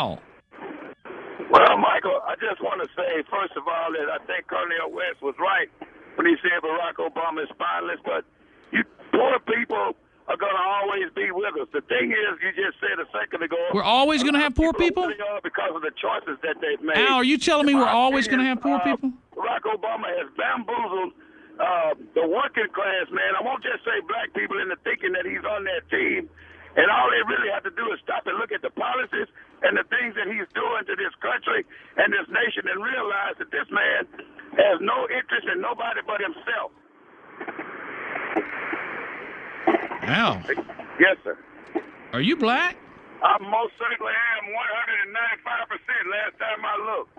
Al. Well, Michael, I just want to say, first of all, that I think Cornel West was right when he said Barack Obama is spineless, but you poor people are going to always be with us. The thing is, you just said a second ago, We're always going to have poor people? Because of the choices that they've made. Al, are you telling me we're always going to have poor people? Barack Obama has bamboozled the working class, man. I won't just say black people into thinking that he's on that team. And all they really have to do is stop and look at the policies and the things that he's doing to this country and this nation and realize that this man has no interest in nobody but himself. Al. Yes, sir. Are you black? I most certainly am 195% last time I looked.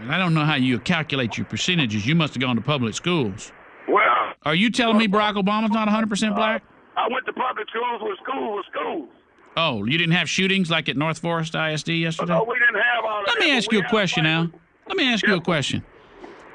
I don't know how you calculate your percentages. You must have gone to public schools. Well, are you telling me Barack Obama's not 100% black? I went to public schools with schools. Oh, you didn't have shootings like at North Forest ISD yesterday? No, we didn't have all of that. Let me ask you a question, Al. Let me ask you a question.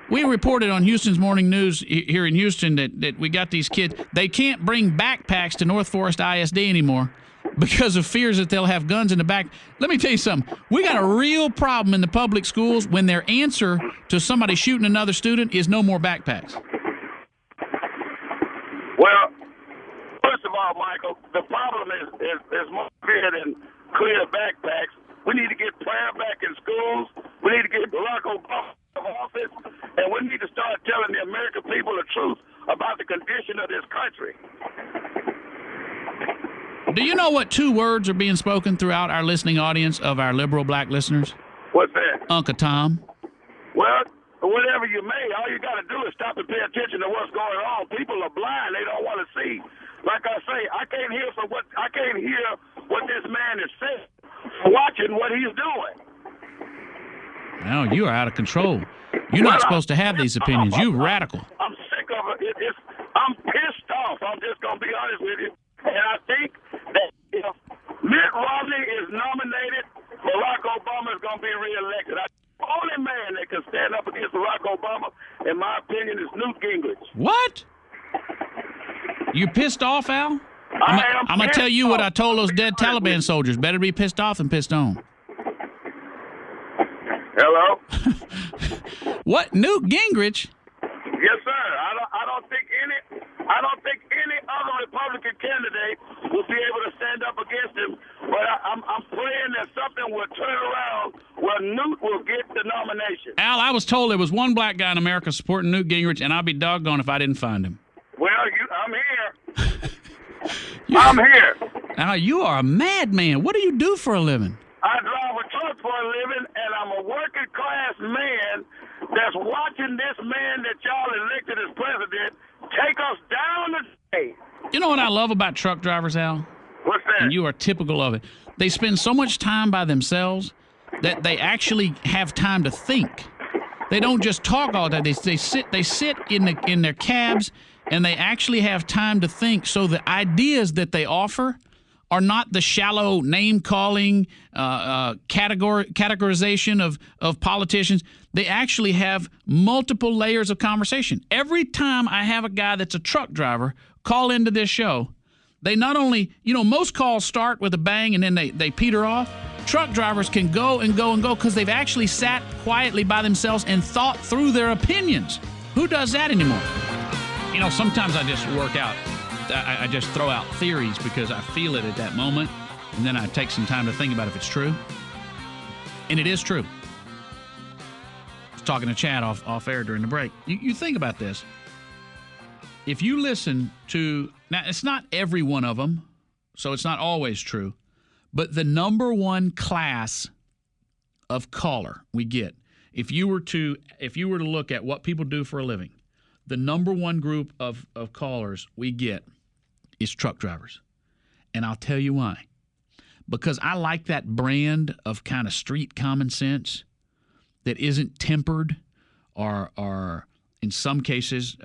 We reported on Houston's Morning News here in Houston that we got these kids. They can't bring backpacks to North Forest ISD anymore because of fears that they'll have guns in the back. Let me tell you something. We got a real problem in the public schools when their answer to somebody shooting another student is no more backpacks. Well, first of all, Michael, the problem is more clear than clear backpacks. We need to get prayer back in schools. We need to get Barack Obama out of office. And we need to start telling the American people the truth about the condition of this country. Do you know what 2 words are being spoken throughout our listening audience of our liberal black listeners? What's that? Uncle Tom. Well, whatever you may, all you got to do is stop and pay attention to what's going on. People are blind; they don't want to see. Like I say, I can't hear what this man is saying, watching what he's doing. No, you are out of control. You're not supposed to have these opinions. You're radical. I'm sick of it. I'm pissed off. I'm just gonna be honest with you. And I think that if Mitt Romney is nominated, Barack Obama is gonna be reelected. The only man that can stand up against Barack Obama, in my opinion, is Newt Gingrich. What? You pissed off, Al? I'm going to tell you what I told those dead Taliban soldiers. Better be pissed off than pissed on. Hello? What? Newt Gingrich? Yes, sir. I don't think any other Republican candidate will be able to stand up against him. But I'm praying that something will turn around where Newt will get the nomination. Al, I was told there was one black guy in America supporting Newt Gingrich, and I'd be doggone if I didn't find him. Well, I'm here. I'm here. Al, you are a madman. What do you do for a living? I drive a truck for a living, and I'm a working class man that's watching this man that y'all elected as president take us down the state. You know what I love about truck drivers, Al? What's that? And you are typical of it. They spend so much time by themselves that they actually have time to think. They don't just talk all day. They sit in their cabs, and they actually have time to think. So the ideas that they offer are not the shallow name-calling categorization of politicians. They actually have multiple layers of conversation. Every time I have a guy that's a truck driver call into this show, they not only, most calls start with a bang and then they peter off. Truck drivers can go and go and go because they've actually sat quietly by themselves and thought through their opinions. Who does that anymore? Sometimes I just work out. I just throw out theories because I feel it at that moment, and then I take some time to think about if it's true. And it is true. I was talking to Chad off air during the break. You think about this. If you listen to, now it's not every one of them, so it's not always true, but the number one class of caller we get, if you were to look at what people do for a living, the number one group of callers we get is truck drivers. And I'll tell you why. Because I like that brand of kind of street common sense that isn't tempered or in some cases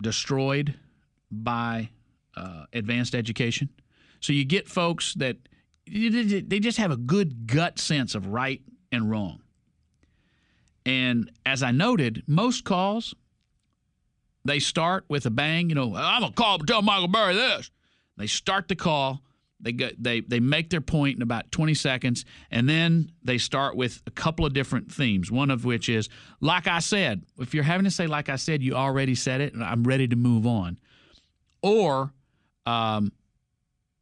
destroyed by advanced education. So you get folks that they just have a good gut sense of right and wrong. And as I noted, most calls, they start with a bang. I'm going to call and tell Michael Berry this. They start the call, They make their point in about 20 seconds, and then they start with a couple of different themes, one of which is, like I said. If you're having to say, like I said, you already said it, and I'm ready to move on. Or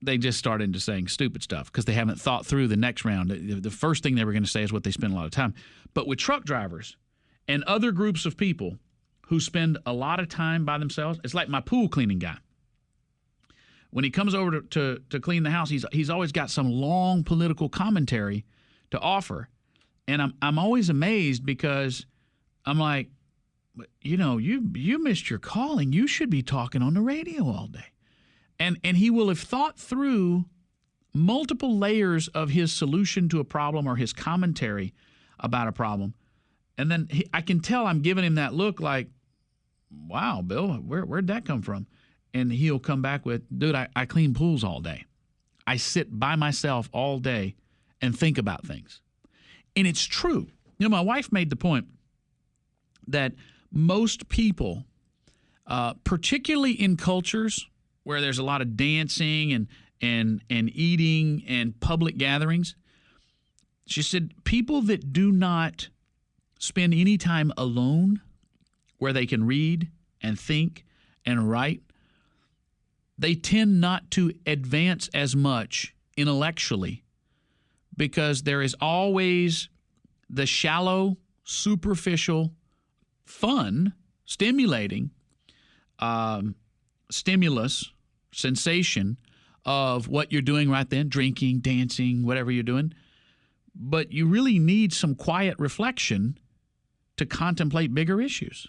they just start into saying stupid stuff because they haven't thought through the next round. The first thing they were going to say is what they spend a lot of time. But with truck drivers and other groups of people who spend a lot of time by themselves, it's like my pool cleaning guy. When he comes over to clean the house, he's always got some long political commentary to offer. And I'm always amazed because I'm like, you missed your calling. You should be talking on the radio all day. And he will have thought through multiple layers of his solution to a problem or his commentary about a problem. And then I can tell I'm giving him that look like, wow, Bill, where'd that come from? And he'll come back with, dude, I clean pools all day. I sit by myself all day and think about things. And it's true. My wife made the point that most people, particularly in cultures where there's a lot of dancing and eating and public gatherings, she said people that do not spend any time alone where they can read and think and write, they tend not to advance as much intellectually because there is always the shallow, superficial, fun, stimulating stimulus, sensation of what you're doing right then, drinking, dancing, whatever you're doing. But you really need some quiet reflection to contemplate bigger issues.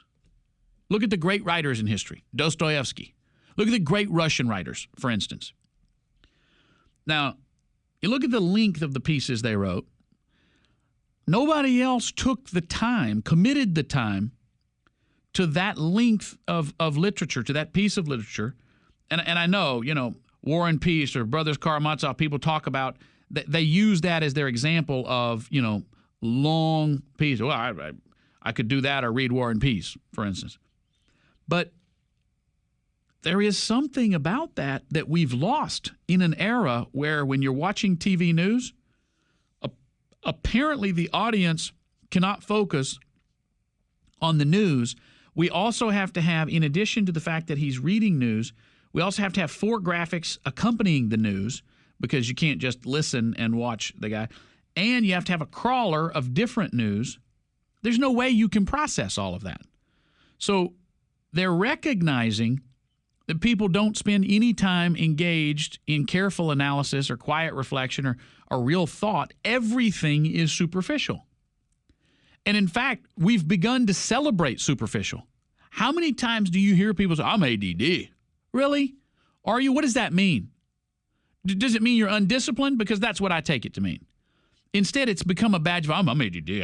Look at the great writers in history, Dostoevsky. Look at the great Russian writers, for instance. Now, you look at the length of the pieces they wrote. Nobody else took the time, committed the time to that length of literature, to that piece of literature. And I know, War and Peace or Brothers Karamazov, people talk about, they use that as their example of, long pieces. Well, I could do that or read War and Peace, for instance. But there is something about that we've lost in an era where when you're watching TV news, apparently the audience cannot focus on the news. We also have to have, in addition to the fact that he's reading news, we also have to have 4 graphics accompanying the news because you can't just listen and watch the guy. And you have to have a crawler of different news. There's no way you can process all of that. So they're recognizing that people don't spend any time engaged in careful analysis or quiet reflection or real thought. Everything is superficial. And in fact, we've begun to celebrate superficial. How many times do you hear people say, I'm ADD? Really? Are you? What does that mean? Does it mean you're undisciplined? Because that's what I take it to mean. Instead, it's become a badge of, I'm ADD. You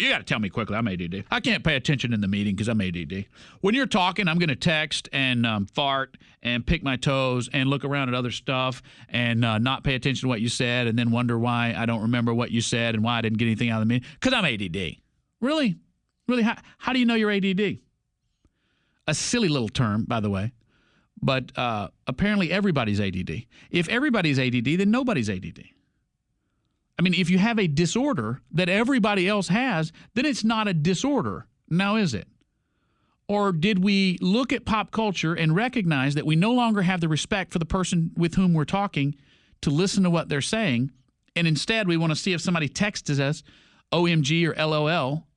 got to tell me quickly, I'm ADD. I can't pay attention in the meeting because I'm ADD. When you're talking, I'm going to text and fart and pick my toes and look around at other stuff and not pay attention to what you said and then wonder why I don't remember what you said and why I didn't get anything out of the meeting. Because I'm ADD. Really? Really? How do you know you're ADD? A silly little term, by the way. But apparently everybody's ADD. If everybody's ADD, then nobody's ADD. I mean, if you have a disorder that everybody else has, then it's not a disorder. Now, is it? Or did we look at pop culture and recognize that we no longer have the respect for the person with whom we're talking to listen to what they're saying, and instead we want to see if somebody texts us OMG or LOL,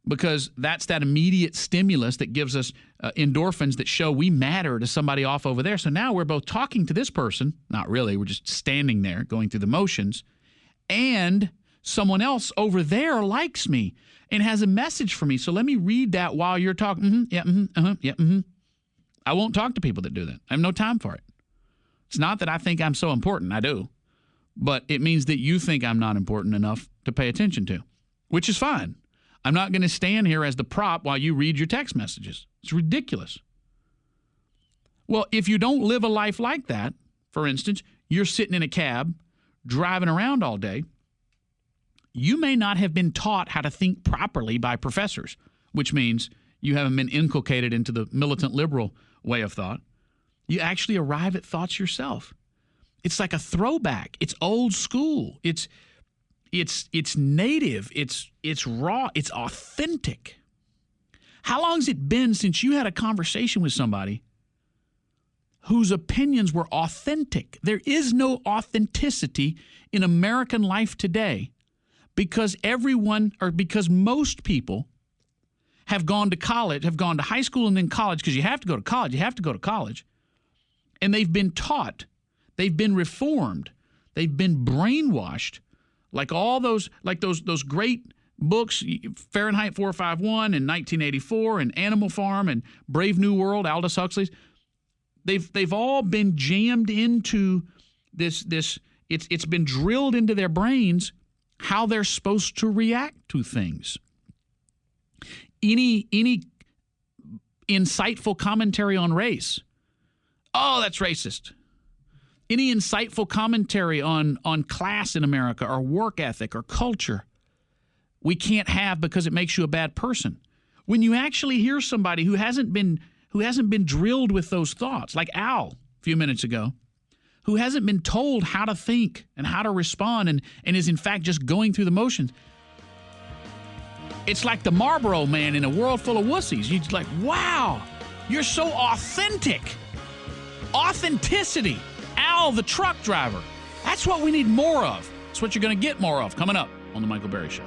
because that's that immediate stimulus that gives us endorphins that show we matter to somebody off over there. So now we're both talking to this person, not really, we're just standing there going through the motions, and someone else over there likes me and has a message for me. So let me read that while you're talking. I won't talk to people that do that. I have no time for it. It's not that I think I'm so important. I do. But it means that you think I'm not important enough to pay attention to, which is fine. I'm not going to stand here as the prop while you read your text messages. It's ridiculous. Well, if you don't live a life like that, for instance, you're sitting in a cab, driving around all day, you may not have been taught how to think properly by professors, which means you haven't been inculcated into the militant liberal way of thought. You actually arrive at thoughts yourself. It's like a throwback. It's old school. It's native. It's raw. It's authentic. How long has it been since you had a conversation with somebody whose opinions were authentic? There is no authenticity in American life today because most people have gone to college, have gone to high school and then college, because you have to go to college. And they've been taught, they've been reformed, they've been brainwashed, like those great books, Fahrenheit 451 and 1984 and Animal Farm and Brave New World, Aldous Huxley's. They've all been jammed into this. It's been drilled into their brains how they're supposed to react to things. Any insightful commentary on race, oh, that's racist. Any insightful commentary on class in America or work ethic or culture, we can't have because it makes you a bad person. When you actually hear somebody who hasn't been drilled with those thoughts, like Al a few minutes ago, who hasn't been told how to think and how to respond and is in fact just going through the motions, it's like the Marlboro Man in a world full of wussies. You're like, wow, you're so authentic. Authenticity. Al, the truck driver. That's what we need more of. That's what you're going to get more of coming up on The Michael Berry Show.